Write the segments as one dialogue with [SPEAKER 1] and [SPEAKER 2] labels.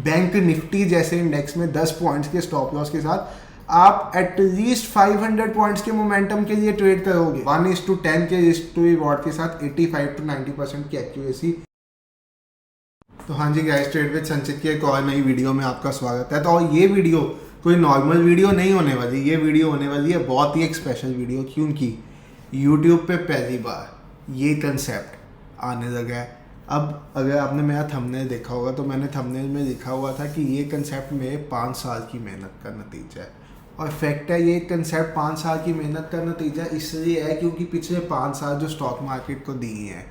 [SPEAKER 1] Bank Nifty जैसे index में 10 points के स्टॉप लॉस के साथ आप एटलीस्ट 500 पॉइंट्स के मोमेंटम के लिए ट्रेड करोगे 1:10 के रिस्क टू रिवॉर्ड के साथ 85 to 90% की एक्यूरेसी। तो हाँ जी गाइस, ट्रेड विद संचित की एक और नई वीडियो में आपका स्वागत है। तो ये वीडियो कोई नॉर्मल वीडियो नहीं होने वाली, ये वीडियो होने वाली है बहुत ही एक स्पेशल वीडियो, क्योंकि YouTube पे पहली बार ये कंसेप्ट आने लगा है। अब अगर आपने मेरा थंबनेल देखा होगा तो मैंने थंबनेल में लिखा हुआ था कि ये कंसेप्ट मेरे 5 साल की मेहनत का नतीजा है। और फैक्ट है, ये कंसेप्ट 5 साल की मेहनत का नतीजा इसलिए है क्योंकि पिछले 5 साल जो स्टॉक मार्केट को दिए हैं,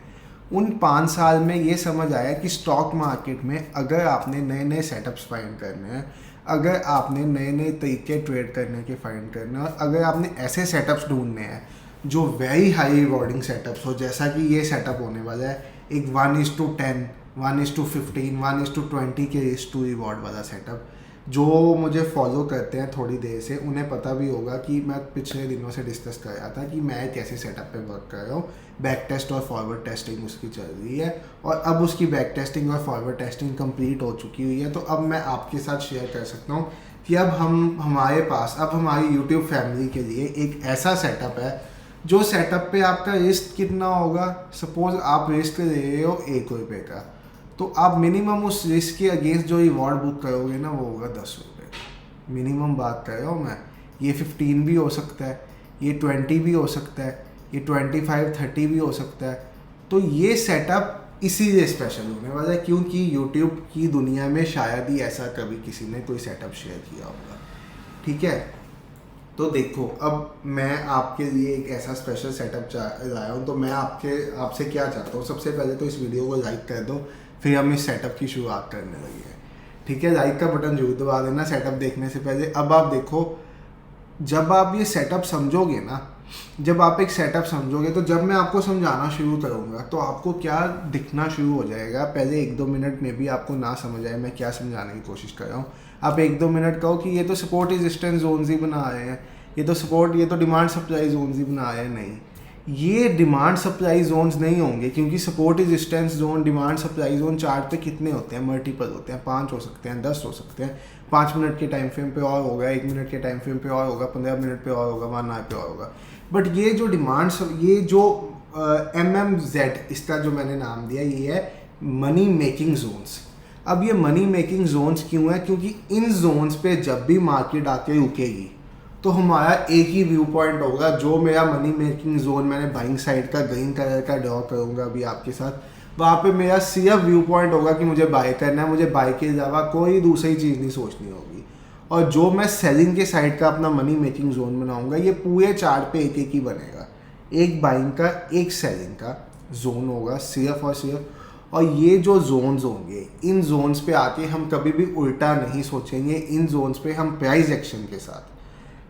[SPEAKER 1] उन 5 साल में ये समझ आया कि स्टॉक मार्केट में अगर आपने नए नए सेटअप्स फाइंड करने हैं, अगर आपने नए नए तरीके ट्रेड करने के फाइंड करने हैं, और अगर आपने ऐसे सेटअप्स ढूंढने हैं जो वेरी हाई रिवॉर्डिंग सेटअप्स हो, जैसा कि ये सेटअप होने वाला है, एक 1:10, 1:15, 1:20 के रिस्क टू रिवॉर्ड वाला सेटअप। जो मुझे फॉलो करते हैं थोड़ी देर से, उन्हें पता भी होगा कि मैं पिछले दिनों से डिस्कस कर रहा था कि मैं कैसे सेटअप पे वर्क कर रहा हूँ। बैक टेस्ट और फॉरवर्ड टेस्टिंग उसकी चल रही है, और अब उसकी बैक टेस्टिंग और फॉरवर्ड टेस्टिंग कंप्लीट हो चुकी हुई है। तो अब मैं आपके साथ शेयर कर सकता हूँ कि अब हमारे पास अब हमारी यूट्यूब फैमिली के लिए एक ऐसा सेटअप है जो सेटअप पे आपका रिस्क कितना होगा। सपोज आप रिस्क ले रहे हो 1 रुपये का, तो आप मिनिमम उस रिस्क के अगेंस्ट जो रिवॉर्ड बुक करोगे ना, वो होगा 10 रुपये का। मिनिमम बात कर रहा हूँ मैं। ये 15 भी हो सकता है, ये 20 भी हो सकता है, ये 25-30 भी हो सकता है। तो ये सेटअप इसीलिए स्पेशल होने वाला है क्योंकि यूट्यूब की दुनिया में शायद ही ऐसा कभी किसी ने कोई सेटअप शेयर किया होगा। ठीक है, तो देखो, अब मैं आपके लिए एक ऐसा स्पेशल सेटअप लाया हूँ। तो मैं आपसे क्या चाहता हूँ, सबसे पहले तो इस वीडियो को लाइक कर दो, फिर हम इस सेटअप की शुरुआत करने लगे हैं। ठीक है, लाइक का बटन जरूर दबा देना सेटअप देखने से पहले। अब आप देखो, जब आप ये सेटअप समझोगे ना, जब आप एक सेटअप समझोगे, तो जब मैं आपको समझाना शुरू करूँगा तो आपको क्या दिखना शुरू हो जाएगा। पहले 1-2 मिनट में भी आपको ना समझ आए मैं क्या समझाने की कोशिश कर रहा हूँ, आप 1-2 मिनट कहो कि ये तो सपोर्ट रेजिस्टेंस जोन्स ही बना रहे हैं, ये तो डिमांड सप्लाई जोन्स ही बना रहे हैं। नहीं, ये डिमांड सप्लाई जोन्स नहीं होंगे, क्योंकि support resistance zone, demand supply zone chart पे कितने होते हैं, मल्टीपल होते हैं। 5 हो सकते हैं, 10 हो सकते हैं। 5 मिनट के टाइम फ्रेम पे और होगा, 1 मिनट के टाइम फ्रेम पे और होगा, 15 मिनट पे और होगा, 1 आवर पे और होगा। बट ये जो ये जो MMZ, इसका जो मैंने नाम दिया, ये है मनी मेकिंग जोन्स। अब ये मनी मेकिंग जोन्स क्यों है? क्योंकि इन जोन्स पे जब भी मार्केट आके रुकेगी तो हमारा एक ही व्यू पॉइंट होगा। जो मेरा मनी मेकिंग जोन मैंने बाइंग साइड का ग्रीन कलर का ड्रॉ करूँगा अभी आपके साथ, वहाँ पे मेरा सिर्फ व्यू पॉइंट होगा कि मुझे बाय करना है, मुझे बाय के अलावा कोई दूसरी चीज़ नहीं सोचनी होगी। और जो मैं सेलिंग के साइड का अपना मनी मेकिंग जोन बनाऊँगा, ये पूरे चार्ट पे एक ही बनेगा। एक बाइंग का, एक सेलिंग का जोन होगा सिर्फ और सिर्फ। और ये जो जोन्स होंगे, इन जोन्स पे आके हम कभी भी उल्टा नहीं सोचेंगे। इन जोन्स पे हम प्राइस एक्शन के साथ,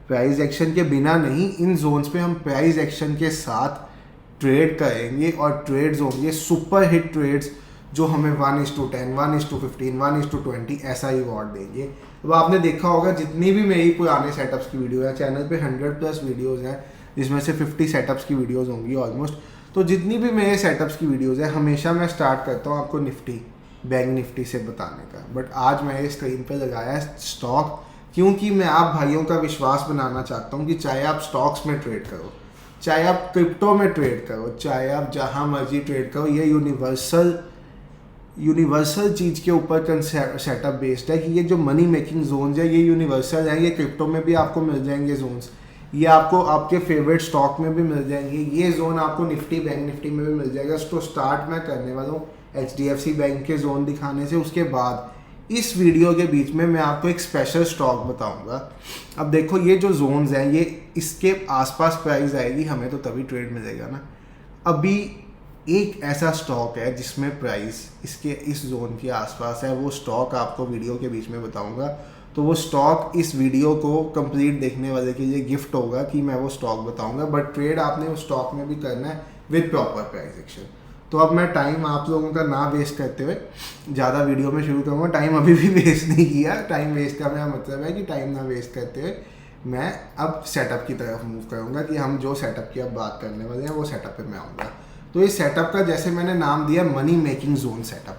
[SPEAKER 1] प्राइस एक्शन के बिना नहीं, इन जोन्स पे हम प्राइस एक्शन के साथ ट्रेड करेंगे। और ट्रेड्स होंगे सुपर हिट ट्रेड्स जो हमें 1:10, 1:15, 1:20 ऐसा रिवॉर्ड देंगे। अब आपने देखा होगा, जितनी भी मेरी पुराने सेटअप्स की वीडियो है, चैनल पे 100+ वीडियोज़ हैं, जिसमें से 50 सेटअप्स की वीडियोज़ होंगी ऑलमोस्ट। तो जितनी भी मेरे सेटअप्स की वीडियोज़ है, हमेशा मैं स्टार्ट करता हूँ आपको बैंक निफ्टी से बताने का। बट आज मैंने स्क्रीन पर लगाया है स्टॉक, क्योंकि मैं आप भाइयों का विश्वास बनाना चाहता हूँ कि चाहे आप स्टॉक्स में ट्रेड करो, चाहे आप क्रिप्टो में ट्रेड करो, चाहे आप जहाँ मर्जी ट्रेड करो, ये यूनिवर्सल चीज़ के ऊपर सेटअप बेस्ड है कि ये जो मनी मेकिंग जोन्स है, ये यूनिवर्सल है। ये क्रिप्टो में भी आपको मिल जाएंगे जोन्स, ये आपको आपके फेवरेट स्टॉक में भी मिल जाएंगे। ये जोन आपको निफ्टी, बैंक निफ्टी में भी मिल जाएगा। तो स्टार्ट मैं करने वाला हूँ HDFC बैंक के जोन दिखाने से। उसके बाद इस वीडियो के बीच में मैं आपको एक स्पेशल स्टॉक बताऊंगा। अब देखो, ये जो जोन्स हैं, ये इसके आसपास प्राइस आएगी, हमें तो तभी ट्रेड मिलेगा ना। अभी एक ऐसा स्टॉक है जिसमें प्राइस इसके इस जोन के आसपास है, वो स्टॉक आपको वीडियो के बीच में बताऊंगा। तो वो स्टॉक इस वीडियो को कंप्लीट देखने वाले के लिए गिफ्ट होगा कि मैं वो स्टॉक बताऊंगा। बट ट्रेड आपने उस स्टॉक में भी करना है विद प्रॉपर प्राइस एक्शन। तो अब मैं टाइम आप लोगों का ना वेस्ट करते हुए ज़्यादा वीडियो में शुरू करूँगा। टाइम अभी भी वेस्ट नहीं किया। टाइम वेस्ट का मेरा मतलब है कि टाइम ना वेस्ट करते हुए मैं अब सेटअप की तरफ मूव करूँगा कि हम जो सेटअप की अब बात करने वाले हैं वो सेटअप पे मैं आऊँगा। तो इस सेटअप का जैसे मैंने नाम दिया मनी मेकिंग जोन सेटअप।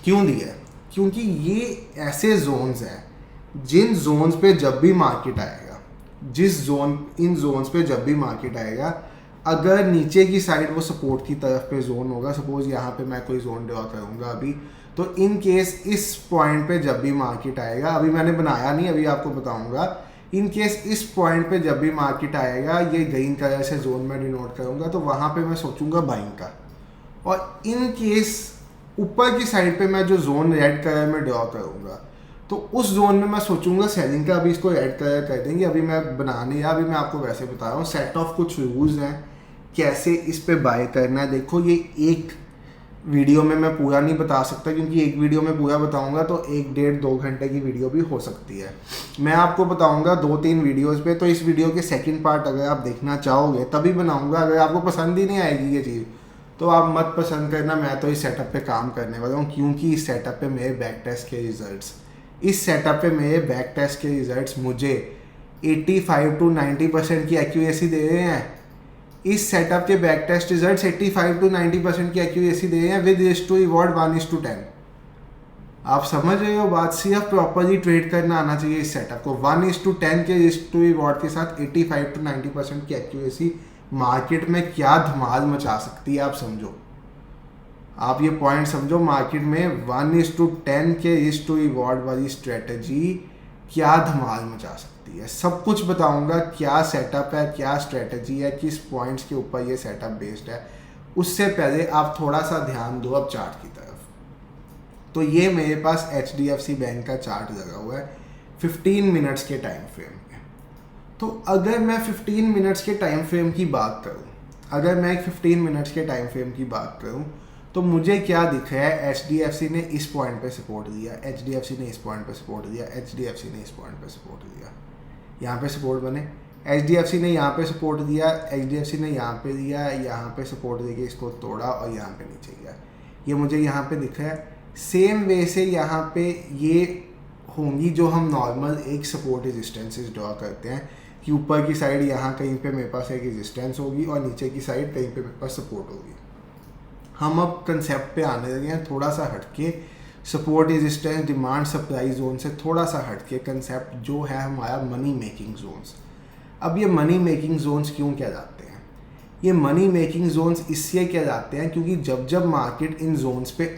[SPEAKER 1] क्यों दिया है? क्योंकि ये ऐसे जोन्स हैं जिन जोन्स पे जब भी मार्केट आएगा, इन जोन्स पे जब भी मार्केट आएगा, अगर नीचे की साइड वो सपोर्ट की तरफ पे जोन होगा, सपोज यहाँ पे मैं कोई जोन ड्रॉ करूँगा अभी, तो इन केस इस पॉइंट पे जब भी मार्केट आएगा, अभी मैंने बनाया नहीं, अभी आपको बताऊंगा, इन केस इस पॉइंट पे जब भी मार्केट आएगा, ये ग्रीन कलर से जोन में डिनोट करूँगा, तो वहाँ पे मैं सोचूंगा बाइंग का। और इन केस ऊपर की साइड पे मैं जो जोन रेड कलर में ड्रॉ करूँगा, तो उस जोन में मैं सोचूंगा सेलिंग का। अभी इसको रेड कलर कर देंगे, अभी मैं बनाने या अभी मैं आपको वैसे बता रहा हूँ, सेट ऑफ कुछ रूल्स हैं कैसे इस पे बाय करना है। देखो ये एक वीडियो में मैं पूरा नहीं बता सकता, क्योंकि एक वीडियो में पूरा बताऊंगा तो 1-1.5-2 घंटे की वीडियो भी हो सकती है। मैं आपको बताऊंगा 2-3 वीडियोस पे, तो इस वीडियो के सेकंड पार्ट अगर आप देखना चाहोगे तभी बनाऊंगा। अगर आपको पसंद ही नहीं आएगी ये चीज़ तो आप मत पसंद करना, मैं तो इस सेटअप पे काम करने वाला हूँ, क्योंकि इस सेटअप पे मेरे बैक टेस्ट के रिजल्ट्स मुझे 85-90% की एक्यूरेसी दे रहे हैं। इस सेटअप के बैक टेस्ट रिजल्ट्स 85-90% की एक्यूरेसी दे रहे हैं विद रिस्क टू रिवॉर्ड 1:10। आप समझ रहे हो बात? सिर्फ प्रॉपरली ट्रेड करना आना चाहिए इस सेटअप को। 1:10 के रिस्क टू रिवॉर्ड के साथ 85-90% की एक्यूरेसी मार्केट में क्या धमाल मचा सकती है, आप समझो। आप ये पॉइंट समझो, मार्केट में 1:10 के रिस्क टू रिवॉर्ड वाली स्ट्रेटजी क्या धमाल मचा सकती है। सब कुछ बताऊंगा, क्या सेटअप है, क्या स्ट्रेटजी है, किस पॉइंट्स के ऊपर ये सेटअप बेस्ड है। उससे पहले आप थोड़ा सा ध्यान दो अब चार्ट की तरफ। तो ये मेरे पास HDFC बैंक का चार्ट लगा हुआ है 15 मिनट्स के टाइम फ्रेम में। तो अगर मैं 15 मिनट्स के टाइम फ्रेम की बात करूं, तो मुझे क्या दिख रहा है, HDFC ने इस पॉइंट पे सपोर्ट दिया, HDFC ने इस पॉइंट पे सपोर्ट दिया, HDFC ने इस पॉइंट पे सपोर्ट दिया, यहाँ पे सपोर्ट बने, HDFC ने यहाँ पे सपोर्ट दिया, HDFC ने यहाँ पे दिया, यहाँ पे सपोर्ट देके इसको तोड़ा और यहाँ पे नीचे गया। ये मुझे यहाँ पे दिख रहा है। सेम वे से यहाँ पे ये होंगी जो हम नॉर्मल एक सपोर्ट रेजिस्टेंसेस ड्रॉ करते हैं, कि ऊपर की साइड यहाँ कहीं पे मेरे पास एक रेजिस्टेंस होगी और नीचे की साइड कहीं पे मेरे पास सपोर्ट होगी। हम अब कंसेप्ट पे आने लगे हैं, थोड़ा सा हटके, support resistance demand supply zone से थोड़ा सा हटके कंसेप्ट जो है हमारा मनी मेकिंग जोन्स। अब ये मनी मेकिंग जोन्स क्यों कहलाते हैं? ये मनी मेकिंग जोन्स इसलिए कहलाते हैं क्योंकि जब मार्केट इन जोन्स पे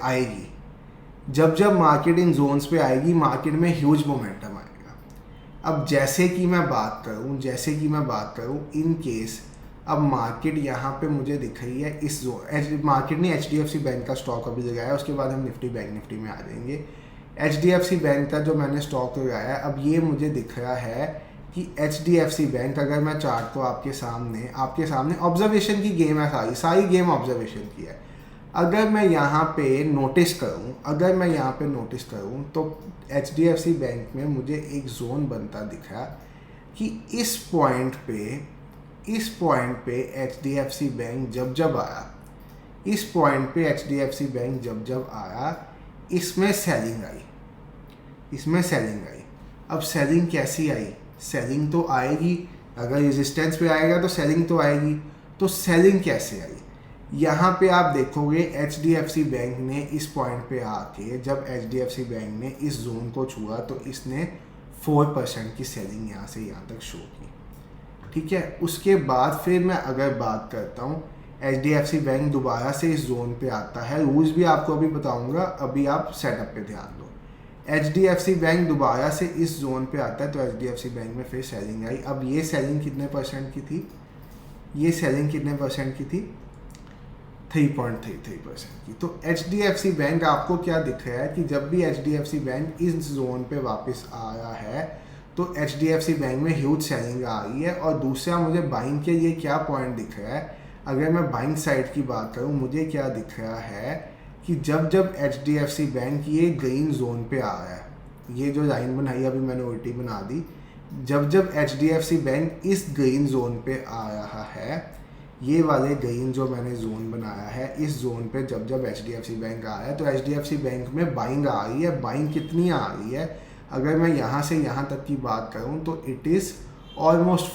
[SPEAKER 1] आएगी, मार्केट में ह्यूज मोमेंटम आएगा। अब जैसे कि मैं बात करूं इन केस अब मार्केट यहाँ पे मुझे दिख रही है इस जोन, मार्केट ने HDFC बैंक का स्टॉक अभी लगाया, उसके बाद हम निफ्टी बैंक निफ्टी में आ जाएंगे। HDFC बैंक का जो मैंने स्टॉक लगाया, अब ये मुझे दिख रहा है कि HDFC बैंक, अगर मैं चार्ट को आपके सामने ऑब्जर्वेशन की गेम है, सारी गेम ऑब्जर्वेशन की है। अगर मैं यहाँ पे नोटिस करूँ तो HDFC बैंक में मुझे एक जोन बनता दिखा कि इस पॉइंट पे HDFC बैंक जब आया, इसमें सेलिंग आई। अब सेलिंग कैसी आई? सेलिंग तो आएगी, अगर रेजिस्टेंस पे आएगा तो सेलिंग तो आएगी। तो सेलिंग कैसे आई? यहाँ पे आप देखोगे HDFC बैंक ने इस पॉइंट पे आके, जब HDFC बैंक ने इस जोन को छुआ तो इसने 4% की सेलिंग यहाँ से यहाँ तक शो की, ठीक है। उसके बाद फिर मैं अगर बात करता हूँ, HDFC बैंक दोबारा से इस जोन पे आता है, रूल्स भी आपको अभी बताऊंगा, अभी आप सेटअप पे ध्यान दो। HDFC बैंक दोबारा से इस जोन पे आता है तो HDFC बैंक में फिर सेलिंग आई। अब ये सेलिंग कितने परसेंट की थी? 3.33% की। तो HDFC बैंक आपको क्या दिख रहा है कि जब भी HDFC बैंक इस जोन पे वापस आ रहा है तो HDFC बैंक में ह्यूज सेलिंग आ रही है। और दूसरा मुझे बाइंग के लिए क्या पॉइंट दिख रहा है, अगर मैं बाइंग साइड की बात करूं, मुझे क्या दिख रहा है कि जब HDFC बैंक ये ग्रीन जोन पे आ रहा है, ये जो लाइन बनाई अभी मैंने उल्टी बना दी, जब HDFC बैंक इस ग्रीन जोन पे आ रहा है, ये वाले ग्रीन जो मैंने जोन बनाया है, इस जोन पे जब HDFC बैंक आ रहा है तो HDFC बैंक में बाइंग आ रही है। बाइंग कितनी आ रही है? अगर मैं यहाँ से यहाँ तक की बात करूँ तो इट इज़ ऑलमोस्ट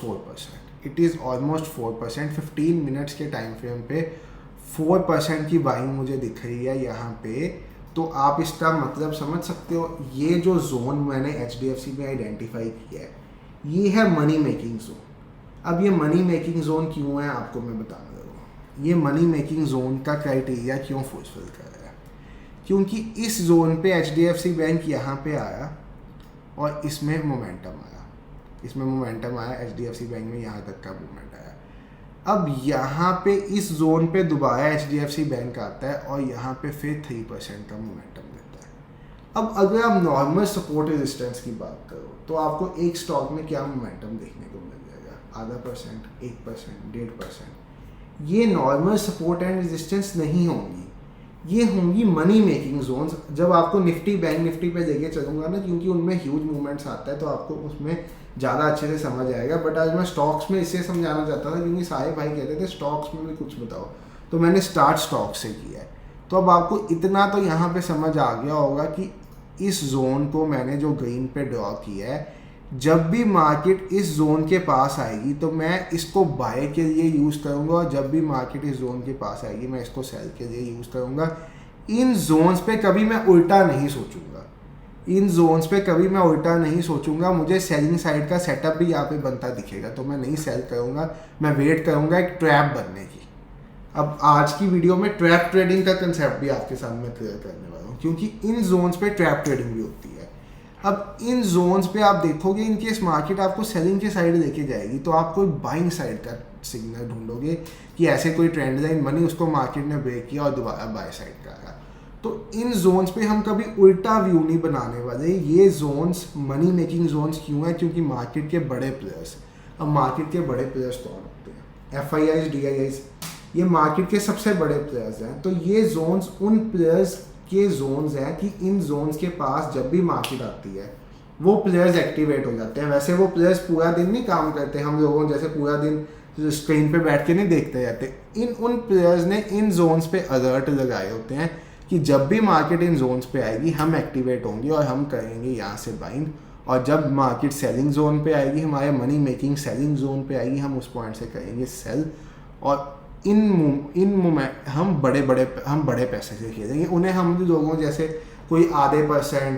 [SPEAKER 1] 4%। 15 मिनट्स के टाइम फ्रेम पे 4% की बाइंग मुझे दिख रही है यहाँ पे। तो आप इसका मतलब समझ सकते हो। ये जो जोन मैंने HDFC में आइडेंटिफाई किया है, ये है मनी मेकिंग जोन। अब ये मनी मेकिंग जोन क्यों है आपको मैं बताने लगा हूँ। ये मनी मेकिंग जोन का क्राइटेरिया क्यों फुलफिल कर रहा है, क्योंकि इस जोन पे HDFC बैंक यहाँ पे आया और इसमें मोमेंटम आया, HDFC बैंक में यहाँ तक का मूवमेंट आया। अब यहाँ पे इस जोन पे दोबारा HDFC बैंक आता है और यहाँ पे फिर 3% का मोमेंटम देता है। अब अगर आप नॉर्मल सपोर्ट रेजिस्टेंस की बात करो तो आपको एक स्टॉक में क्या मोमेंटम देखने को मिल जाएगा, 0.5%, 1%, 1.5%। ये नॉर्मल सपोर्ट एंड रेजिस्टेंस नहीं होंगी, ये होंगी मनी मेकिंग जोन्स। जब आपको निफ्टी बैंक निफ्टी पे लेके चलूंगा ना, क्योंकि उनमें ह्यूज मूवमेंट्स आता है तो आपको उसमें ज़्यादा अच्छे से समझ आएगा। बट आज मैं स्टॉक्स में इससे समझाना चाहता था क्योंकि सारे भाई कहते थे स्टॉक्स में भी कुछ बताओ, तो मैंने स्टार्ट स्टॉक से किया है। तो अब आपको इतना तो यहाँ पे समझ आ गया होगा कि इस जोन को मैंने जो ग्रीन पे ड्रॉ किया है, जब भी मार्केट इस जोन के पास आएगी तो मैं इसको बाय के लिए यूज़ करूँगा, और जब भी मार्केट इस जोन के पास आएगी मैं इसको सेल के लिए यूज़ करूँगा। इन जोन्स पे कभी मैं उल्टा नहीं सोचूंगा, मुझे सेलिंग साइड का सेटअप भी यहाँ पे बनता दिखेगा तो मैं नहीं सेल करूँगा, मैं वेट करूँगा एक ट्रैप बनने की। अब आज की वीडियो में ट्रैप ट्रेडिंग का कंसेप्ट भी आपके सामने क्लियर करने वाला हूँ, क्योंकि इन जोन्स पे ट्रैप ट्रेडिंग भी होती है। अब इन जोन्स पे आप देखोगे इनकेस मार्केट आपको सेलिंग के साइड लेके जाएगी तो आप कोई बाइंग साइड का सिग्नल ढूंढोगे कि ऐसे कोई ट्रेंड लाइन बनी, उसको मार्केट ने ब्रेक किया और दोबारा बाय साइड का आया। तो इन जोन्स पे हम कभी उल्टा व्यू नहीं बनाने वाले। ये जोन्स मनी मेकिंग जोन्स क्यों है, क्योंकि मार्केट के बड़े प्लेयर्स, अब मार्केट के बड़े प्लेयर्स कौन होते हैं, FIIs, DIIs, ये मार्केट के सबसे बड़े प्लेयर्स हैं। तो ये जोन्स उन प्लेयर्स के जोन्स हैं कि इन जोन्स के पास जब भी मार्केट आती है वो प्लेयर्स एक्टिवेट हो जाते हैं। वैसे वो प्लेयर्स पूरा दिन नहीं काम करते, हम लोगों जैसे पूरा दिन स्क्रीन पे बैठ के नहीं देखते रहते। उन प्लेयर्स ने इन जोन्स पे अलर्ट लगाए होते हैं कि जब भी मार्केट इन जोन्स पे आएगी हम एक्टिवेट होंगे और हम करेंगे यहाँ से बाइंग, और जब मार्केट सेलिंग जोन पे आएगी, हमारे मनी मेकिंग सेलिंग जोन पे आएगी, हम उस पॉइंट से करेंगे सेल, और इन मोमेंट हम बड़े पैसे से खेलेंगे। उन्हें हम लोगों जैसे कोई आधे %,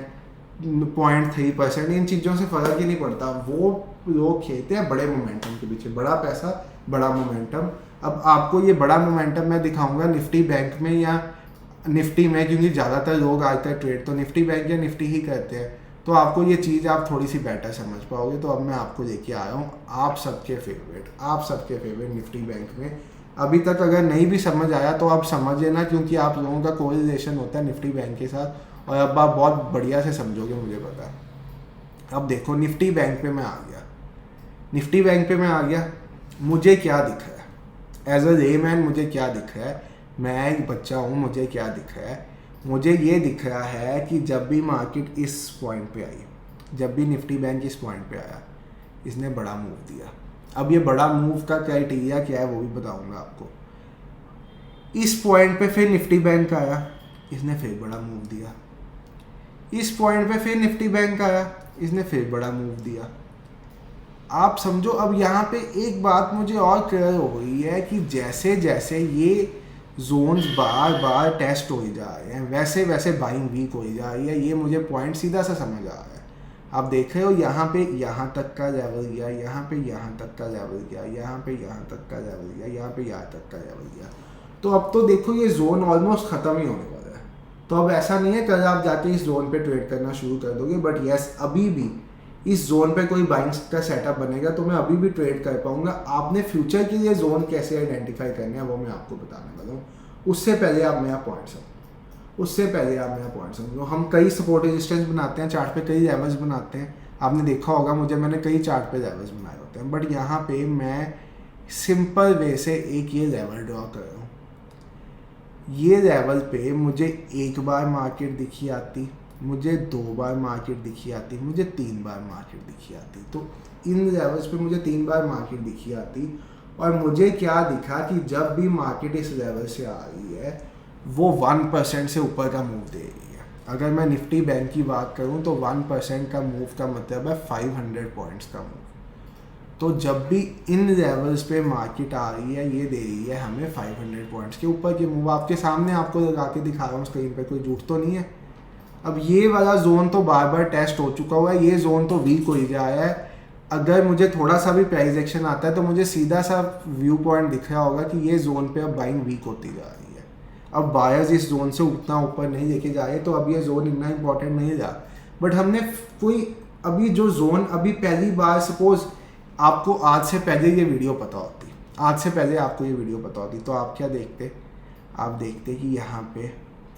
[SPEAKER 1] 0.3%, इन चीज़ों से फ़र्क ही नहीं पड़ता। वो लोग खेलते हैं बड़े मोमेंटम के पीछे, बड़ा पैसा बड़ा मोमेंटम। अब आपको ये बड़ा मोमेंटम मैं दिखाऊंगा निफ्टी बैंक में या निफ्टी में, क्योंकि ज़्यादातर लोग आजकल ट्रेड तो निफ्टी बैंक या निफ्टी ही करते हैं, तो आपको ये चीज़ आप थोड़ी सी बेटर समझ पाओगे। तो अब मैं आपको लेके आया हूँ आप सबके फेवरेट निफ्टी बैंक में। अभी तक अगर नहीं भी समझ आया तो आप समझ लेना, क्योंकि आप लोगों का कोरिलेशन होता है निफ्टी बैंक के साथ, और अब आप बहुत बढ़िया से समझोगे, मुझे पता है। अब देखो निफ्टी बैंक पे मैं आ गया, मुझे क्या दिख रहा है एज अ लेमैन, मुझे क्या दिख रहा है, मैं एक बच्चा हूँ, मुझे क्या दिख रहा है, मुझे ये दिख रहा है कि जब भी मार्केट इस पॉइंट पे आई, जब भी निफ्टी बैंक इस पॉइंट पे आया, इसने बड़ा मूव दिया। अब ये बड़ा मूव का क्राइटेरिया क्या है वो भी बताऊंगा आपको। इस पॉइंट पे फिर निफ्टी बैंक आया, इसने फिर बड़ा मूव दिया। इस पॉइंट पे फिर निफ्टी बैंक आया, इसने फिर बड़ा मूव दिया। आप समझो, अब यहाँ पे एक बात मुझे और क्लियर हो गई है कि जैसे जैसे ये जोन्स बार बार टेस्ट हो जा रहे हैं, वैसे वैसे बाइंग वीक हो जा रही है। ये मुझे पॉइंट सीधा सा समझ आ रहा है। आप देख रहे हो यहाँ पे यहाँ तक का लेवल गया, यहाँ पे यहाँ तक का लेवल गया, यहाँ पे यहाँ तक का लेवल गया, यहाँ पे यहाँ तक का लेवल गया। तो अब तो देखो ये जोन ऑलमोस्ट ख़त्म ही होने वाला है। तो अब ऐसा नहीं है कल आप जाके इस जोन पे ट्रेड करना शुरू कर दोगे, बट यस अभी भी इस जोन पे कोई बाइंग का सेटअप बनेगा तो मैं अभी भी ट्रेड कर पाऊंगा। आपने फ्यूचर के लिए जोन कैसे आइडेंटिफाई करने हैं वो मैं आपको बताने वाला हूँ। उससे पहले आप मेरा पॉइंट समझो। हम कई सपोर्ट रेजिस्टेंस बनाते हैं, चार्ट पे कई लेवल्स बनाते हैं। आपने देखा होगा मैंने कई चार्ट पे लेवल्स बनाए होते हैं, बट यहाँ पे मैं सिंपल वे से एक ये लेवल ड्रॉ कर रहा हूँ। ये लेवल पे मुझे एक बार मार्केट दिखी आती, मुझे 2 बार मार्केट दिखी आती, मुझे 3 बार मार्केट दिखी आती। तो इन लेवल्स पे मुझे 3 बार मार्केट दिखी आती, और मुझे क्या दिखा कि जब भी मार्केट इस लेवल से आ रही है वो 1% से ऊपर का मूव दे रही है। अगर मैं निफ्टी बैंक की बात करूं तो 1% का मूव का मतलब है 500 पॉइंट्स का मूव। तो जब भी इन लेवल्स पे मार्केट आ रही है, ये दे रही है हमें 500 पॉइंट्स के ऊपर के मूव। आपके सामने आपको लगा के दिखा रहा हूँ स्क्रीन पे, कोई झूठ तो नहीं है। अब ये वाला जोन तो बार बार टेस्ट हो चुका हुआ है, ये जोन तो वीक हो ही गया है। अगर मुझे थोड़ा सा भी प्राइस एक्शन आता है तो मुझे सीधा सा व्यू पॉइंट दिख रहा होगा कि ये जोन पे अब बाइंग वीक होती जा रही है। अब बायर्स इस जोन से उतना ऊपर नहीं लेके जा रहे, तो अब ये जोन इतना इंपॉर्टेंट नहीं रहा। बट हमने कोई अभी जो जोन अभी पहली बार, सपोज आपको आज से पहले ये वीडियो पता होती, आज से पहले आपको ये वीडियो पता होती, तो आप क्या देखते? आप देखते कि यहाँ पे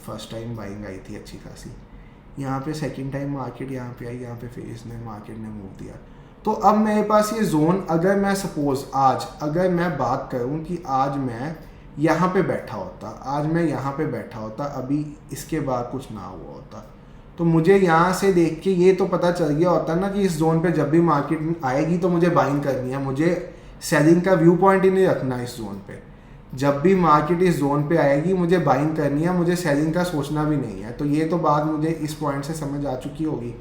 [SPEAKER 1] फर्स्ट टाइम बाइंग आई थी अच्छी खासी, यहाँ पे सेकंड टाइम मार्केट यहाँ पे आई, यहाँ पे फिर इसने मार्केट ने मूव दिया। तो अब मेरे पास ये जोन, अगर मैं सपोज आज अगर मैं बात करूँ कि आज मैं यहाँ पे बैठा होता, आज मैं यहाँ पे बैठा होता, अभी इसके बाद कुछ ना हुआ होता, तो मुझे यहाँ से देख के ये तो पता चल गया होता ना कि इस जोन पे जब भी मार्केट आएगी तो मुझे बाइंग करनी है, मुझे सेलिंग का व्यू पॉइंट ही नहीं रखना इस जोन पे। जब भी मार्केट इस जोन पे आएगी मुझे बाइंग करनी है, मुझे सेलिंग का सोचना भी नहीं है। तो ये तो बात मुझे इस पॉइंट से समझ आ चुकी होगी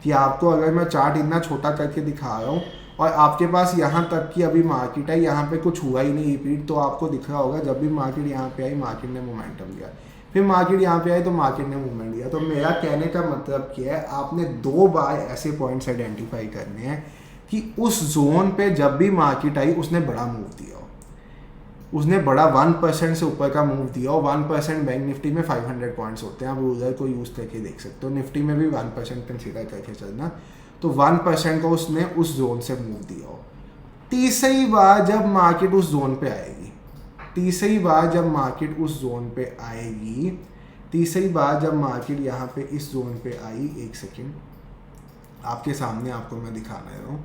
[SPEAKER 1] कि आपको अगर मैं चार्ट इतना छोटा करके दिखा रहा हूँ और आपके पास यहाँ तक की अभी मार्केट है, यहाँ पे कुछ हुआ ही नहीं रिपीट, तो आपको दिख रहा होगा जब भी मार्केट यहाँ पे आई मार्केट ने मोमेंटम लिया, फिर मार्केट यहाँ पे आई तो मार्केट ने मूवमेंट लिया। तो मेरा कहने का मतलब क्या है, आपने 2 बार ऐसे पॉइंट्स आइडेंटिफाई करने हैं कि उस जोन पे जब भी मार्केट आई उसने बड़ा मूव दिया हो, उसने बड़ा 1% से ऊपर का मूव दिया हो। 1% बैंक निफ्टी में 500 पॉइंट्स होते हैं, आप रूलर को यूज़ करके देख सकते हो, निफ्टी में भी 1% कंसिडर करके चलना, तो 1% को उसने उस जोन से मूव दिया हो। तीसरी बार जब मार्केट उस जोन पे आएगी, तीसरी बार जब मार्केट उस जोन पे आएगी, तीसरी बार जब मार्केट यहाँ पे इस जोन पे आई, एक सेकेंड आपके सामने आपको मैं दिखाना है,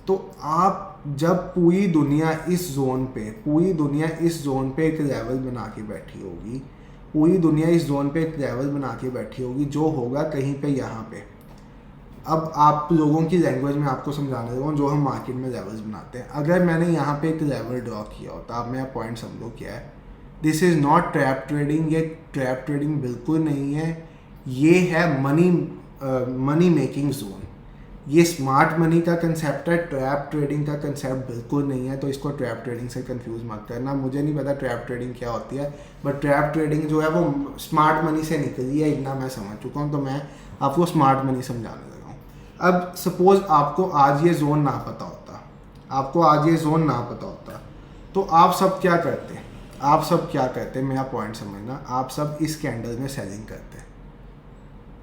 [SPEAKER 1] तो आप जब पूरी दुनिया इस जोन पे, पूरी दुनिया इस जोन पे एक लेवल बना के बैठी होगी, पूरी दुनिया इस जोन पे एक लेवल बना के बैठी होगी, जो होगा कहीं पे यहाँ पे। अब आप लोगों की लैंग्वेज में आपको समझाने लगा हूँ, जो हम मार्केट में लेवल्स बनाते हैं। अगर मैंने यहाँ पे एक लेवल ड्रॉ किया होता, अब मेरा पॉइंट समझो क्या है, this is not trap trading, ये ट्रैप ट्रेडिंग बिल्कुल नहीं है, ये है मनी मेकिंग जोन। ये स्मार्ट मनी का कंसेप्ट है, ट्रैप ट्रेडिंग का कंसेप्ट बिल्कुल नहीं है, तो इसको ट्रैप ट्रेडिंग से कंफ्यूज मत करना। मुझे नहीं पता ट्रैप ट्रेडिंग क्या होती है, बट ट्रैप ट्रेडिंग जो है वो स्मार्ट मनी से निकली है, इतना मैं समझ चुका हूँ, तो मैं आपको स्मार्ट मनी समझाने लगा हूँ। अब सपोज आपको आज ये जोन ना पता होता, आपको आज ये जोन ना पता होता, तो आप सब क्या करते? आप सब क्या करते, मेरा पॉइंट समझना, आप सब इस कैंडल में सेलिंग करते,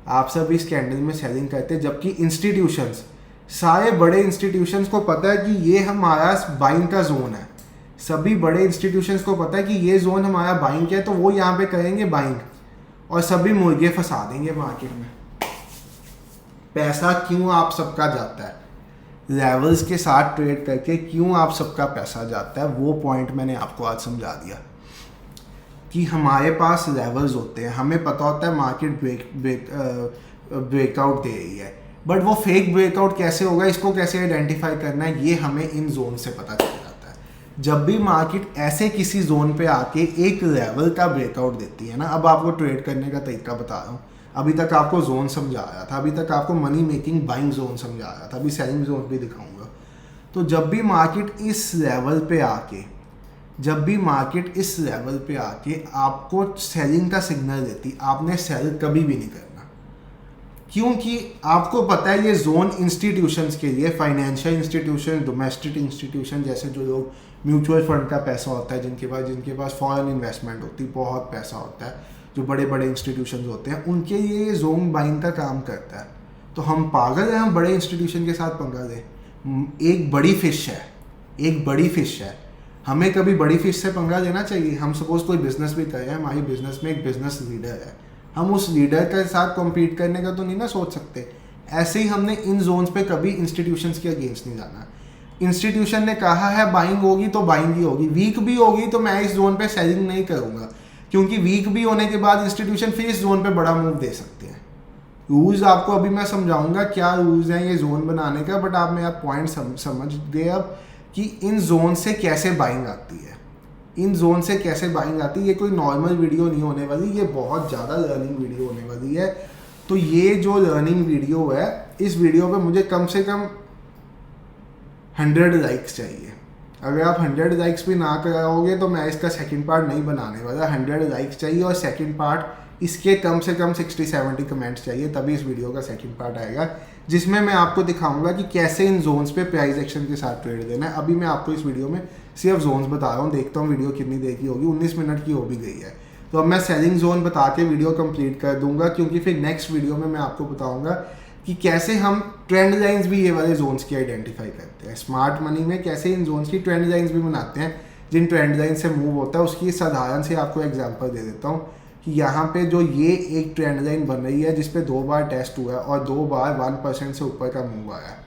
[SPEAKER 1] आप सब इस कैंडल में सेलिंग करते, जबकि इंस्टीट्यूशंस, सारे बड़े इंस्टीट्यूशंस को पता है कि ये हमारा बाइंग का जोन है, सभी बड़े इंस्टीट्यूशंस को पता है कि ये जोन हमारा बाइंग का है, तो वो यहाँ पे करेंगे बाइंग और सभी मुर्गे फंसा देंगे मार्केट में। पैसा क्यों आप सबका जाता है लेवल्स के साथ ट्रेड करके, क्यों आप सबका पैसा जाता है, वो पॉइंट मैंने आपको आज समझा दिया कि हमारे पास लेवल्स होते हैं, हमें पता होता है मार्केट ब्रेकआउट दे रही है, बट वो फेक ब्रेकआउट कैसे होगा, इसको कैसे आइडेंटिफाई करना है, ये हमें इन जोन से पता चल जाता है। जब भी मार्केट ऐसे किसी जोन पे आके एक लेवल का ब्रेकआउट देती है ना, अब आपको ट्रेड करने का तरीका बता रहा हूँ, अभी तक आपको जोन समझाया था, अभी तक आपको मनी मेकिंग बाइंग जोन समझाया था, अभी सेलिंग जोन भी दिखाऊंगा। तो जब भी मार्केट इस लेवल पे आके, जब भी मार्केट इस लेवल पे आके आपको सेलिंग का सिग्नल देती, आपने सेल कभी भी नहीं करना, क्योंकि आपको पता है ये जोन इंस्टीट्यूशंस के लिए, फाइनेंशियल इंस्टीट्यूशन, डोमेस्टिक इंस्टीट्यूशन, जैसे जो लोग म्यूचुअल फंड का पैसा होता है, जिनके पास फॉरेन इन्वेस्टमेंट होती है, बहुत पैसा होता है, जो बड़े बड़े इंस्टीट्यूशंस होते हैं, उनके लिए ये जोन बाइंग का काम करता है। तो हम पागल हैं हम बड़े इंस्टीट्यूशन के साथ पंगा दें? एक बड़ी फिश है, एक बड़ी फिश है, हमें कभी बड़ी फिश से पंगा लेना चाहिए। हम सपोज कोई बिजनेस भी कर रहे हैं, हमारी बिजनेस में एक बिजनेस लीडर है, हम उस लीडर के साथ कॉम्पीट करने का तो नहीं ना सोच सकते। ऐसे ही हमने इन जोन्स पे कभी इंस्टीट्यूशंस के अगेंस्ट नहीं जाना। इंस्टीट्यूशन ने कहा है बाइंग होगी तो बाइंग ही होगी, वीक भी होगी तो मैं इस जोन पे सेलिंग नहीं करूँगा, क्योंकि वीक भी होने के बाद इंस्टीट्यूशन फिर इस जोन पे बड़ा मूव दे सकते हैं। रूल्स आपको अभी मैं समझाऊंगा क्या रूल्स हैं ये जोन बनाने का, बट आप मेरा पॉइंट समझ गए अब कि इन जोन से कैसे बाइंग आती है, इन जोन से कैसे बाइंग आती है। ये कोई नॉर्मल वीडियो नहीं होने वाली, ये बहुत ज़्यादा लर्निंग वीडियो होने वाली है। तो ये जो लर्निंग वीडियो है, इस वीडियो पे मुझे कम से कम 100 लाइक्स चाहिए। अगर आप 100 लाइक्स भी ना कराओगे तो मैं इसका सेकंड पार्ट नहीं बनाने वाला। 100 लाइक्स चाहिए और सेकंड पार्ट इसके कम से कम 60-70 कमेंट्स चाहिए, तभी इस वीडियो का सेकंड पार्ट आएगा, जिसमें मैं आपको दिखाऊंगा कि कैसे इन जोन्स पे प्राइस एक्शन के साथ ट्रेड देना है। अभी मैं आपको इस वीडियो में सिर्फ जोन्स बता रहा हूँ, देखता हूँ वीडियो कितनी देर की होगी, 19 मिनट की हो भी गई है। तो अब मैं सेलिंग जोन बता के वीडियो कंप्लीट कर दूंगा, क्योंकि फिर नेक्स्ट वीडियो में मैं आपको बताऊंगा कि कैसे हम ट्रेंड लाइंस भी ये वाले जोन्स की आइडेंटिफाई करते हैं। स्मार्ट मनी में कैसे इन जोन्स की ट्रेंड लाइंस भी बनाते हैं, जिन ट्रेंड लाइन से मूव होता है उसकी साधारण से आपको एग्जांपल दे देता हूँ कि यहाँ पे जो ये एक ट्रेंड लाइन बन रही है जिसपे 2 बार टेस्ट हुआ है और 2 बार 1% से ऊपर का मूव आया है,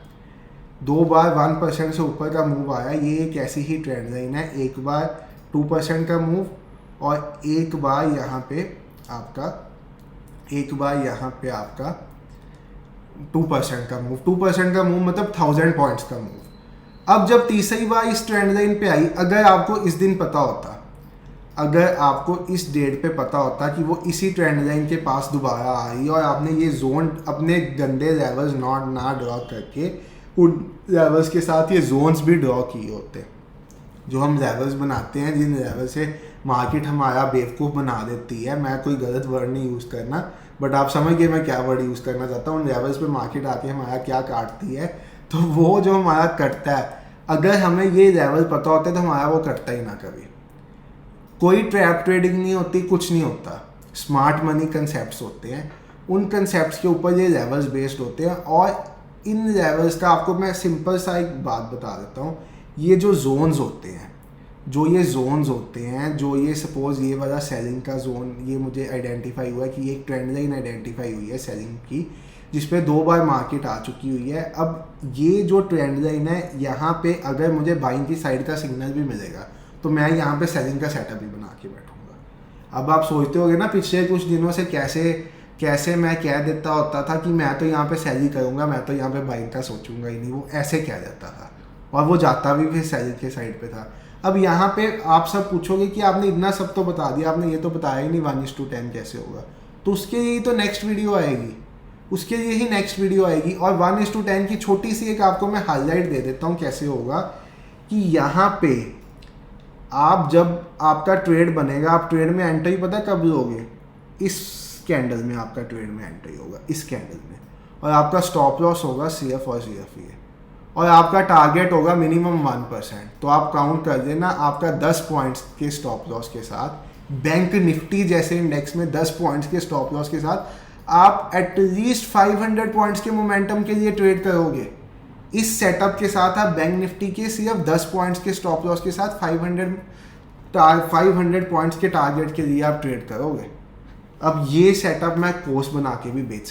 [SPEAKER 1] 2 बार 1% से ऊपर का मूव आया, ये एक ऐसी ही ट्रेंड लाइन है। एक बार 2% का मूव और एक बार यहाँ पे आपका 2% का मूव। 2% का मूव मतलब 1000 पॉइंट्स का मूव। अब जब तीसरी बार इस ट्रेंड लाइन पे आई, अगर आपको इस दिन पता होता, अगर आपको इस डेट पे पता होता कि वो इसी ट्रेंड लाइन के पास दोबारा आई और आपने ये जोन अपने गंदे लेवल्स ना ड्रॉ करके उन लेवल्स के साथ ये जोन्स भी ड्रॉ किए होते, जो हम लेवल्स बनाते हैं, जिन लेवल से मार्केट हमारा बेवकूफ़ बना देती है। मैं कोई गलत वर्ड नहीं यूज़ करना, बट आप समझ गए मैं क्या वर्ड यूज़ करना चाहता हूँ। उन लेवल्स पे मार्केट आके हमारा क्या काटती है, तो वो जो हमारा कटता है, अगर हमें ये लेवल पता होता है तो हमारा वो कटता ही ना कभी। कोई ट्रैप ट्रेडिंग नहीं होती, कुछ नहीं होता। स्मार्ट मनी कंसेप्ट्स होते हैं, उन कंसेप्ट्स के ऊपर ये लेवल्स बेस्ड होते हैं। और इन लेवल्स का आपको मैं सिंपल सा एक बात बता देता हूँ। ये जो जोन्स होते हैं, जो ये सपोज ये वाला सेलिंग का जोन, ये मुझे आइडेंटिफाई हुआ कि एक ट्रेंड लाइन आइडेंटिफाई हुई है सेलिंग की, जिस पे 2 बार मार्केट आ चुकी हुई है। अब ये जो ट्रेंड लाइन है, यहाँ पे अगर मुझे बाइंग की साइड का सिग्नल भी मिलेगा तो मैं यहाँ पे सेलिंग का सेटअप भी बना के बैठूंगा। अब आप सोचते होगे ना पिछले कुछ दिनों से कैसे मैं कह देता होता था कि मैं तो यहाँ पे सेल ही करूँगा, मैं तो यहाँ पे बाइंग का सोचूंगा ही नहीं, वो ऐसे कह देता था और वो जाता भी फिर सेलिंग के साइड पे था। अब यहाँ पे आप सब पूछोगे कि आपने इतना सब तो बता दिया, आपने ये तो बताया ही नहीं 1:10 कैसे होगा। तो उसके लिए तो नेक्स्ट वीडियो आएगी, उसके लिए ही नेक्स्ट वीडियो आएगी। और 1:10 की छोटी सी एक आपको मैं हाईलाइट दे देता हूँ कैसे होगा कि यहाँ पे आप जब आपका ट्रेड बनेगा, आप ट्रेड में एंट्री पता कब लोगे, इस कैंडल में आपका ट्रेड में एंट्री होगा, इस कैंडल में, और आपका स्टॉप लॉस होगा CF और CFE, और आपका टारगेट होगा मिनिमम 1%। तो आप काउंट कर देना, आपका 10 पॉइंट्स के स्टॉप लॉस के साथ, बैंक निफ्टी जैसे इंडेक्स में 10 पॉइंट्स के स्टॉप लॉस के साथ आप एटलीस्ट 500 पॉइंट्स के मोमेंटम के लिए ट्रेड करोगे। इस सेटअप के साथ आप बैंक निफ्टी के सिर्फ 10 पॉइंट्स के स्टॉप लॉस के साथ 500 पॉइंट्स के टारगेट के लिए आप ट्रेड करोगे। अब ये सेटअप मैं कोर्स बना के भी बेच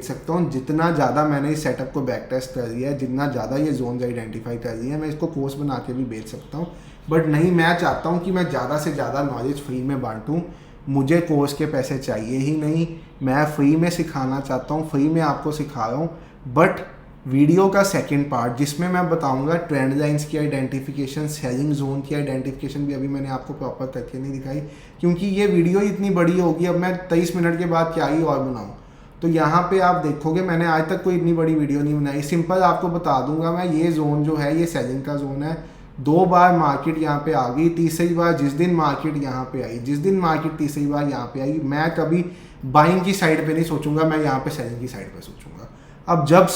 [SPEAKER 1] सकता हूँ, जितना ज़्यादा मैंने इस सेटअप को बैक टेस्ट कर लिया है, जितना ज़्यादा ये जोन्स आइडेंटिफाई कर लिया है, मैं इसको कोर्स बना के भी बेच सकता हूँ। बट नहीं, मैं चाहता हूँ कि मैं ज़्यादा से ज़्यादा नॉलेज फ्री में बांटूँ। मुझे कोर्स के पैसे चाहिए ही नहीं, मैं फ्री में सिखाना चाहता हूँ, फ्री में आपको सिखा रहा हूँ। बट वीडियो का सेकंड पार्ट जिसमें मैं बताऊंगा ट्रेंड लाइंस की आइडेंटिफिकेशन, सेलिंग जोन की आइडेंटिफिकेशन भी अभी मैंने आपको प्रॉपर करके नहीं दिखाई, क्योंकि ये वीडियो इतनी बड़ी होगी। अब मैं 23 मिनट के बाद क्या ही और बनाऊँ। तो यहाँ पे आप देखोगे मैंने आज तक कोई इतनी बड़ी वीडियो नहीं बनाई, सिंपल आपको बता दूंगा मैं। ये जोन जो है ये सेलिंग का जोन है। 2 बार मार्केट यहाँ पे आ गई, तीसरी बार जिस दिन मार्केट यहाँ पे आई, जिस दिन मार्केट तीसरी बार यहाँ पे आई, मैं कभी बाइंग की साइड पे नहीं सोचूंगा, मैं यहाँ पे सेलिंग की साइड पे सोचूंगा। अब जब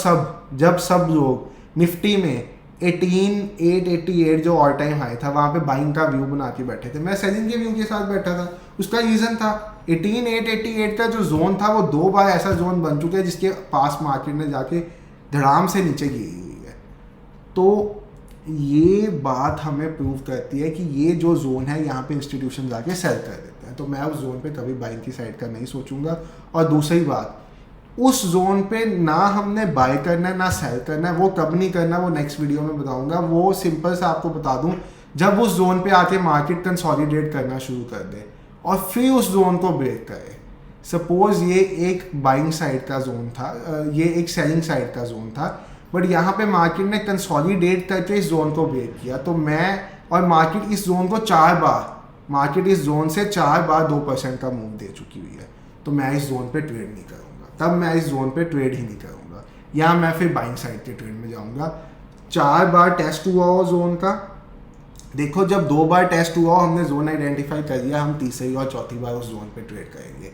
[SPEAKER 1] सब लोग निफ्टी में 18,888 जो ऑल टाइम हाई था वहाँ पे बाइंग का व्यू बना के बैठे थे, मैं सेलिंग के व्यू के साथ बैठा था। उसका रीज़न था 18,888 का जो जोन था वो 2 बार ऐसा जोन बन चुका है जिसके पास मार्केट ने जाके धड़ाम से नीचे गिरी हुई है। तो ये बात हमें प्रूव करती है कि ये जो जोन है यहाँ पे इंस्टीट्यूशन जाके सेल कर देते हैं। तो मैं उस जोन पे कभी बाइंग की साइड का नहीं सोचूंगा। और दूसरी बात, उस जोन पे ना हमने बाय करना है ना सेल करना है। वो कब नहीं करना वो नेक्स्ट वीडियो में बताऊंगा। वो सिंपल से आपको बता दूं, जब उस जोन पे आके मार्केट कंसोलिडेट करना शुरू कर दे और फिर उस जोन को ब्रेक करे। सपोज ये एक बाइंग साइड का जोन था, ये एक सेलिंग साइड का जोन था, बट यहाँ पे मार्केट ने कंसोलिडेट करके इस जोन को ब्रेक किया। तो मैं और मार्केट इस जोन को 4 बार, मार्केट इस जोन से 4 बार 2% का मूव दे चुकी हुई है। तो मैं इस जोन पे ट्रेड नहीं करूँगा, तब मैं इस जोन पे ट्रेड ही नहीं करूँगा। या मैं फिर बाइंग साइड के ट्रेड में जाऊँगा। 4 बार टेस्ट हुआ हो जोन का, देखो जब 2 बार टेस्ट हुआ हो हमने जोन आइडेंटिफाई कर लिया, हम तीसरी और चौथी बार उस जोन पे ट्रेड करेंगे।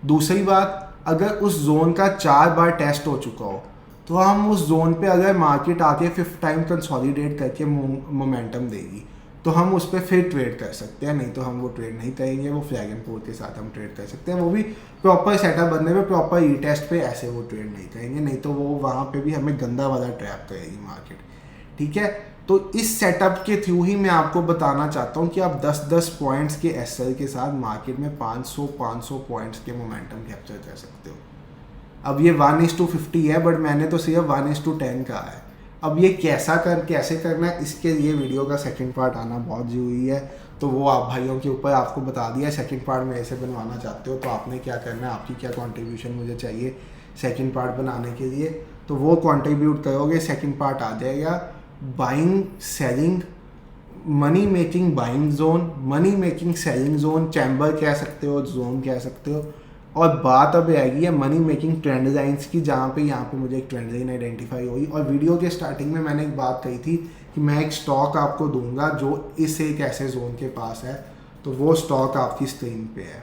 [SPEAKER 1] दूसरी बात, अगर उस जोन का 4 बार टेस्ट हो चुका हो तो हम उस जोन पे अगर मार्केट आके 5th टाइम कंसोलिडेट करके मोमेंटम देगी तो हम उस पर फिर ट्रेड कर सकते हैं, नहीं तो हम वो ट्रेड नहीं करेंगे। वो फ्लैग एंड पोल के साथ हम ट्रेड कर सकते हैं, वो भी प्रॉपर सेटअप बनने पे, प्रॉपर ई टेस्ट पे, ऐसे वो ट्रेड नहीं करेंगे, नहीं तो वो वहाँ पे भी हमें गंदा वाला ट्रैप करेगी मार्केट। ठीक है, तो इस सेटअप के थ्रू ही मैं आपको बताना चाहता हूँ कि आप 10-10 पॉइंट्स के एसएल के साथ मार्केट में 500 पॉइंट्स के मोमेंटम कैप्चर कर सकते हो। अब ये 1:50 है, बट मैंने तो सिर्फ 1:10 कहा है। अब ये कैसे करना है, इसके लिए वीडियो का सेकंड पार्ट आना बहुत ज़रूरी है। तो वो आप भाइयों के ऊपर आपको बता दिया। सेकंड पार्ट में ऐसे बनवाना चाहते हो तो आपने क्या करना है, आपकी क्या कंट्रीब्यूशन मुझे चाहिए सेकंड पार्ट बनाने के लिए, तो वो कंट्रीब्यूट करोगे, सेकंड पार्ट आ जाएगा। Buying, selling, money making buying zone, money making selling zone, chamber कह सकते हो, जोन कह सकते हो। और बात अब आएगी है मनी मेकिंग ट्रेंड लाइन्स की, जहाँ पे यहाँ पे मुझे एक ट्रेंड लाइन आइडेंटिफाई हुई। और वीडियो के स्टार्टिंग में मैंने एक बात कही थी कि मैं एक स्टॉक आपको दूंगा जो इस एक ऐसे जोन के पास है, तो वो स्टॉक आपकी स्क्रीन पे है।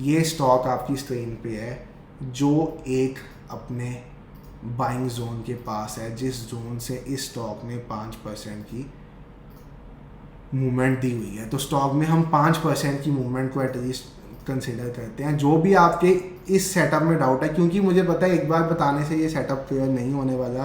[SPEAKER 1] ये स्टॉक आपकी स्क्रीन पे है जो एक अपने बाइंग जोन के पास है, जिस जोन से इस स्टॉक ने 5% की मूवमेंट दी हुई है। तो स्टॉक में हम 5% की मूवमेंट को एटलीस्ट कंसिडर करते हैं। जो भी आपके इस सेटअप में डाउट है, क्योंकि मुझे पता है एक बार बताने से ये सेटअप क्लियर नहीं होने वाला,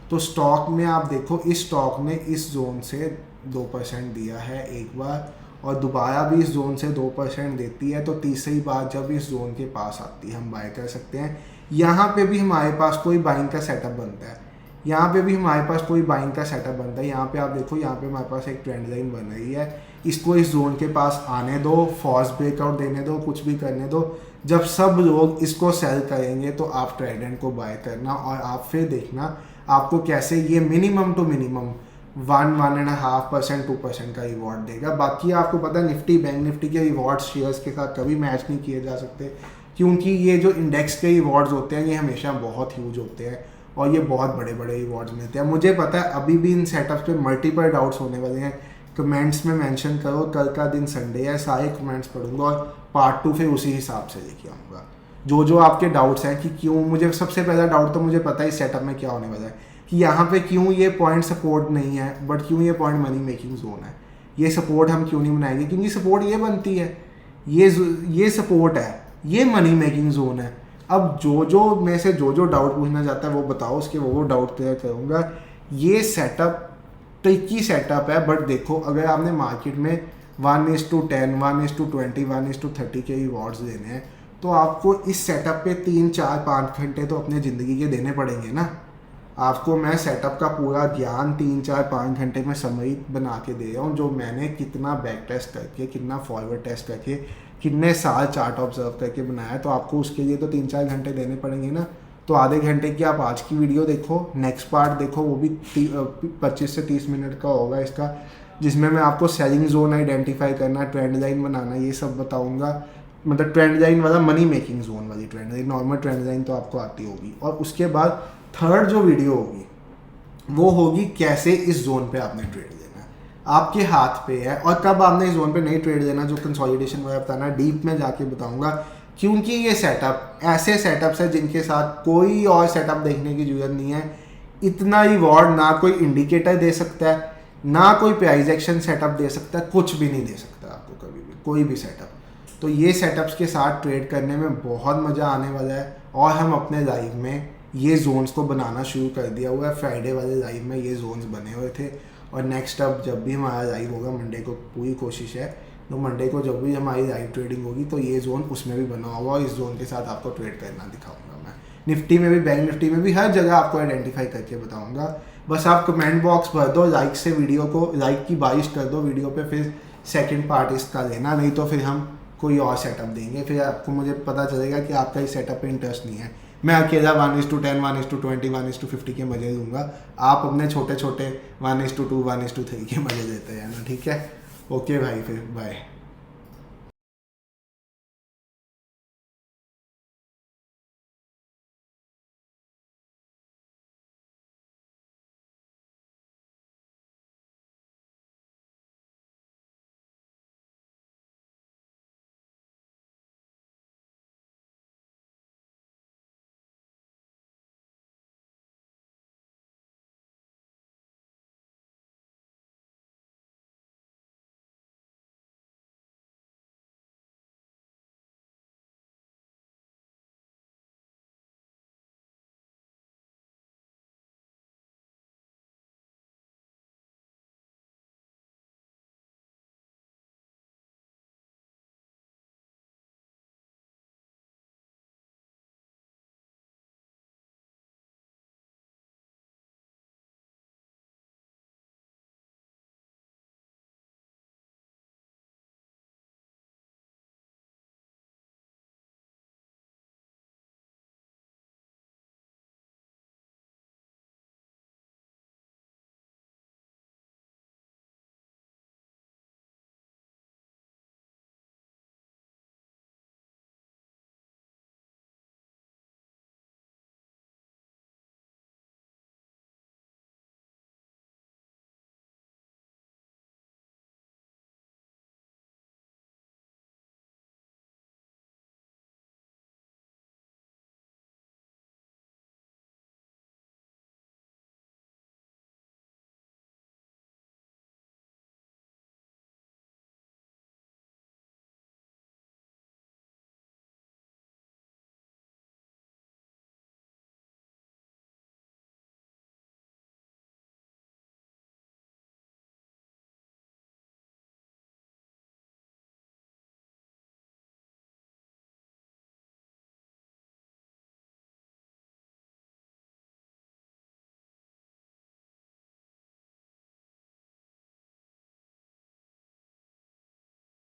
[SPEAKER 1] तो स्टॉक में आप देखो, इस स्टॉक ने इस जोन से 2% दिया है एक बार, और दोबारा भी इस जोन से 2% देती है। तो तीसरी बार जब इस जोन के पास आती है हम बाय कर सकते हैं। यहाँ पे भी हमारे पास कोई बाइंग का सेटअप बनता है, यहाँ पे भी हमारे पास कोई बाइंग का सेटअप बनता है। यहाँ पे आप देखो, यहाँ पे हमारे पास एक ट्रेंड लाइन बन रही है, इसको इस जोन के पास आने दो, फॉल्स ब्रेकआउट देने दो, कुछ भी करने दो। जब सब लोग इसको सेल करेंगे तो आप ट्रेडेंट को बाय करना, और आप फिर देखना आपको कैसे ये मिनिमम टू मिनिमम 1-1.5%, 2% का रिवॉर्ड देगा। बाकी आपको पता है निफ्टी, बैंक निफ्टी के रिवॉर्ड शेयर्स के साथ कभी मैच नहीं किए जा सकते, क्योंकि ये जो इंडेक्स के रिवॉर्ड्स होते हैं ये हमेशा बहुत ह्यूज होते हैं और ये बहुत बड़े बड़े रिवॉर्ड्स मिलते हैं। मुझे पता है अभी भी इन सेटअप्स पे मल्टीपल डाउट्स होने वाले हैं, कमेंट्स में मेंशन करो। कल का दिन संडे है, सारे कमेंट्स पढ़ूंगा और पार्ट 2 फिर उसी हिसाब से लेके आऊँगा। जो आपके डाउट्स हैं कि क्यों, मुझे सबसे पहला डाउट तो मुझे पता है इस सेटअप में क्या होने वाला है, कि यहाँ पे क्यों ये पॉइंट सपोर्ट नहीं है, बट क्यों ये पॉइंट मनी मेकिंग जोन है। ये सपोर्ट हम क्यों नहीं बनाएंगे, क्योंकि सपोर्ट ये बनती है, ये सपोर्ट है, ये मनी मेकिंग जोन है। अब जो में से जो डाउट पूछना चाहता है वो बताओ, उसके वो डाउट क्लियर करूँगा। ये सेटअप ट्रिकी सेटअप है, बट देखो अगर आपने मार्केट में 1:10, 1:20, 1:30 के रिवॉर्ड्स देने हैं तो आपको इस सेटअप पे 3, 4, 5 घंटे तो अपने ज़िंदगी के देने पड़ेंगे ना। आपको मैं सेटअप का पूरा ज्ञान 3, 4, 5 घंटे में समरी बना के दे रहा हूँ, जो मैंने कितना बैक टेस्ट करके, कितना फॉरवर्ड टेस्ट करके, कितने साल चार्ट ऑब्जर्व करके बनाया, तो आपको उसके लिए तो 3-4 घंटे देने पड़ेंगे ना। तो आधे घंटे की आप आज की वीडियो देखो, नेक्स्ट पार्ट देखो, वो भी 25 से 30 मिनट का होगा इसका, जिसमें मैं आपको सेलिंग जोन आइडेंटिफाई करना, ट्रेंड लाइन बनाना, ये सब बताऊंगा। मतलब ट्रेंड लाइन वाला मनी मेकिंग जोन वाली trend line, normal trend line तो आपको आती होगी। और उसके बाद थर्ड जो वीडियो होगी वो होगी कैसे इस जोन पे आपने ट्रेड देना है, आपके हाथ पे है। और कब आपने इस जोन पे नहीं ट्रेड देना, जो कंसोलिडेशन वगैरह बताना, डीप में जाके बताऊंगा, क्योंकि ये सेटअप ऐसे सेटअप्स है जिनके साथ कोई और सेटअप देखने की जरूरत नहीं है। इतना रिवॉर्ड ना कोई इंडिकेटर दे सकता है, ना कोई प्राइस एक्शन सेटअप दे सकता है, कुछ भी नहीं दे सकता आपको कभी भी कोई भी सेटअप। तो ये सेटअप्स के साथ ट्रेड करने में बहुत मज़ा आने वाला है। और हम अपने लाइव में ये जोन्स को बनाना शुरू कर दिया हुआ है। फ्राइडे वाले लाइव में ये जोन्स बने हुए थे, और नेक्स्ट अब जब भी हमारा लाइव होगा मंडे को, पूरी कोशिश है तो मंडे को जब भी हमारी लाइव ट्रेडिंग होगी तो ये जोन उसमें भी बना होगा, और इस जोन के साथ आपको ट्रेड करना दिखाऊंगा मैं। निफ्टी में भी, बैंक निफ्टी में भी, हर जगह आपको आइडेंटिफाई करके बताऊंगा। बस आप कमेंट बॉक्स भर दो, लाइक से वीडियो को, लाइक की बारिश कर दो वीडियो पे, फिर सेकंड पार्ट इसका लेना, नहीं तो फिर हम कोई और सेटअप देंगे। फिर आपको मुझे पता चलेगा कि आपका इस सेटअप पे इंटरेस्ट नहीं है। मैं अकेला 1:10, 1:20, 1:50 के मजे लूँगा, आप अपने छोटे छोटे 1:2, 1:3 के मजे लेते हैं ना। ठीक है, ओके भाई, फिर बाय।